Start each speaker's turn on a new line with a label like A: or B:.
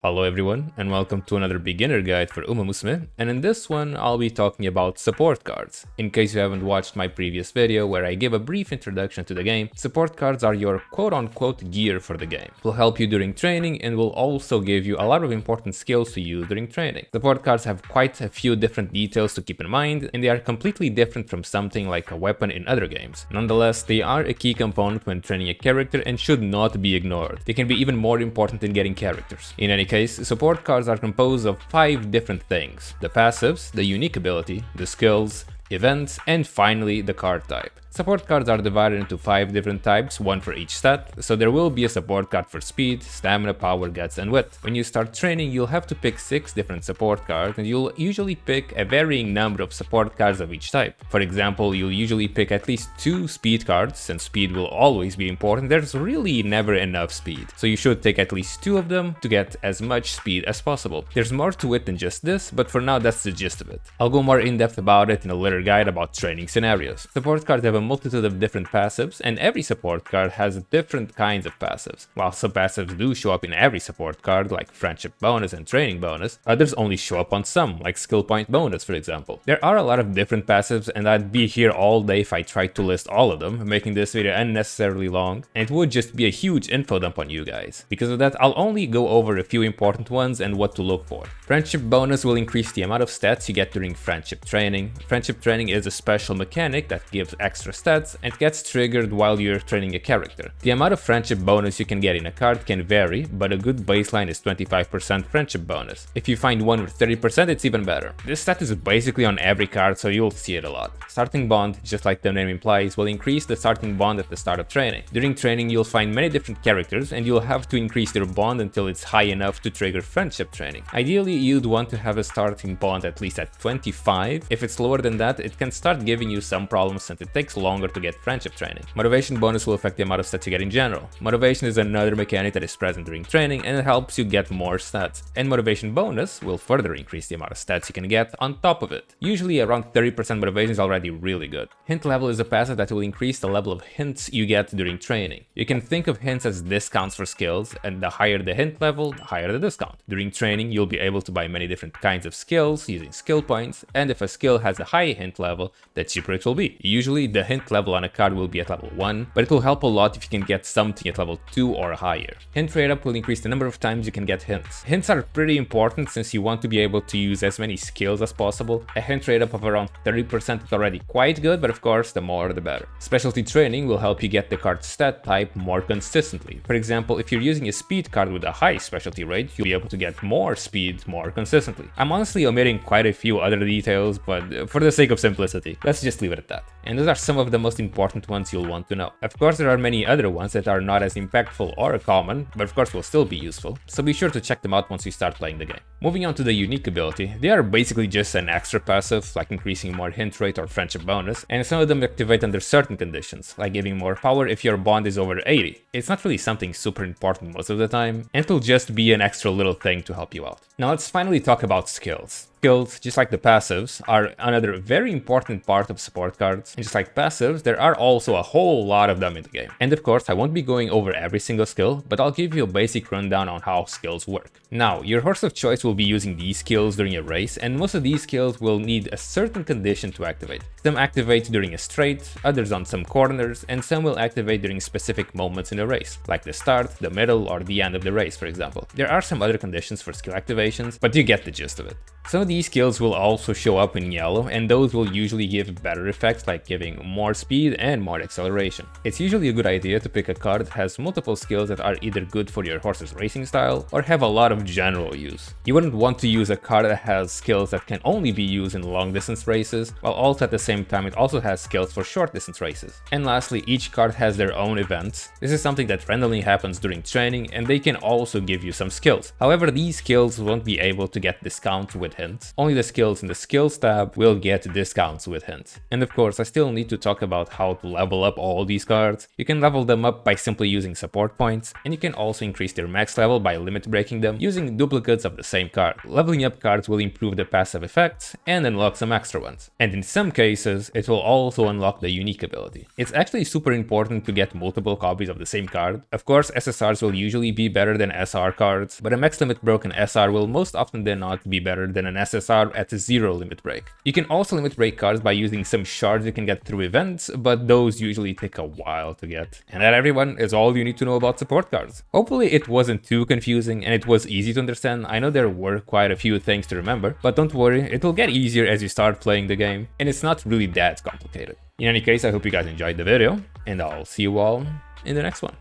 A: Hello everyone, and welcome to another beginner guide for Umamusume, and in this one I'll be talking about support cards. In case you haven't watched my previous video where I give a brief introduction to the game, support cards are your quote-unquote gear for the game. It will help you during training and will also give you a lot of important skills to use during training. Support cards have quite a few different details to keep in mind, and they are completely different from something like a weapon in other games. Nonetheless, they are a key component when training a character and should not be ignored. They can be even more important in getting characters. In any case, support cards are composed of 5 different things: the passives, the unique ability, the skills, events, and finally the card type. Support cards are divided into 5 different types, one for each stat, so there will be a support card for speed, stamina, power, guts, and wit. When you start training, you'll have to pick 6 different support cards, and you'll usually pick a varying number of support cards of each type. For example, you'll usually pick at least 2 speed cards, since speed will always be important. There's really never enough speed, so you should take at least 2 of them to get as much speed as possible. There's more to it than just this, but for now that's the gist of it. I'll go more in depth about it in a later guide about training scenarios. Support cards have a multitude of different passives, and every support card has different kinds of passives. While some passives do show up in every support card, like friendship bonus and training bonus, others only show up on some, like skill point bonus for example. There are a lot of different passives, and I'd be here all day if I tried to list all of them, making this video unnecessarily long, and it would just be a huge info dump on you guys. Because of that, I'll only go over a few important ones and what to look for. Friendship bonus will increase the amount of stats you get during friendship training. Friendship training is a special mechanic that gives extra stats and gets triggered while you're training a character. The amount of friendship bonus you can get in a card can vary, but a good baseline is 25% friendship bonus. If you find one with 30%, it's even better. This stat is basically on every card, so you'll see it a lot. Starting bond, just like the name implies, will increase the starting bond at the start of training. During training, you'll find many different characters, and you'll have to increase their bond until it's high enough to trigger friendship training. Ideally, you'd want to have a starting bond at least at 25. If it's lower than that, it can start giving you some problems since it takes longer to get friendship training. Motivation bonus will affect the amount of stats you get in general. Motivation is another mechanic that is present during training, and it helps you get more stats. And motivation bonus will further increase the amount of stats you can get on top of it. Usually around 30% motivation is already really good. Hint level is a passive that will increase the level of hints you get during training. You can think of hints as discounts for skills, and the higher the hint level, the higher the discount. During training, you'll be able to buy many different kinds of skills using skill points, and if a skill has a high hint level, the cheaper it will be. Usually the hint level on a card will be at level 1, but it will help a lot if you can get something at level 2 or higher. Hint rate up will increase the number of times you can get hints. Hints are pretty important since you want to be able to use as many skills as possible. A hint rate up of around 30% is already quite good, but of course the more the better. Specialty training will help you get the card's stat type more consistently. For example, if you're using a speed card with a high specialty rate, you'll be able to get more speed more consistently. I'm honestly omitting quite a few other details, but for the sake of simplicity, let's just leave it at that. And those are some of the most important ones you'll want to know. Of course, there are many other ones that are not as impactful or common, but of course will still be useful, so be sure to check them out once you start playing the game. Moving on to the unique ability, they are basically just an extra passive, like increasing more hint rate or friendship bonus, and some of them activate under certain conditions, like giving more power if your bond is over 80. It's not really something super important most of the time, and it'll just be an extra little thing to help you out. Now let's finally talk about skills. Skills, just like the passives, are another very important part of support cards, and just like passives, there are also a whole lot of them in the game. And of course, I won't be going over every single skill, but I'll give you a basic rundown on how skills work. Now, your horse of choice will be using these skills during a race, and most of these skills will need a certain condition to activate. Some activate during a straight, others on some corners, and some will activate during specific moments in the race, like the start, the middle, or the end of the race, for example. There are some other conditions for skill activations, but you get the gist of it. Some of these skills will also show up in yellow, and those will usually give better effects like giving more speed and more acceleration. It's usually a good idea to pick a card that has multiple skills that are either good for your horse's racing style or have a lot of general use. You wouldn't want to use a card that has skills that can only be used in long distance races, while also at the same time it also has skills for short distance races. And lastly, each card has their own events. This is something that randomly happens during training, and they can also give you some skills. However, these skills won't be able to get discounts with Hint. Only the skills in the Skills tab will get discounts with Hint. And of course, I still need to talk about how to level up all these cards. You can level them up by simply using support points, and you can also increase their max level by limit breaking them using duplicates of the same card. Leveling up cards will improve the passive effects and unlock some extra ones. And in some cases, it will also unlock the unique ability. It's actually super important to get multiple copies of the same card. Of course, SSRs will usually be better than SR cards, but a max limit broken SR will most often than not be better than an SSR at a 0 limit break. You can also limit break cards by using some shards you can get through events, but those usually take a while to get. And that, everyone, is all you need to know about support cards. Hopefully it wasn't too confusing and it was easy to understand. I know there were quite a few things to remember, but don't worry, it will get easier as you start playing the game, and it's not really that complicated. In any case, I hope you guys enjoyed the video, and I'll see you all in the next one.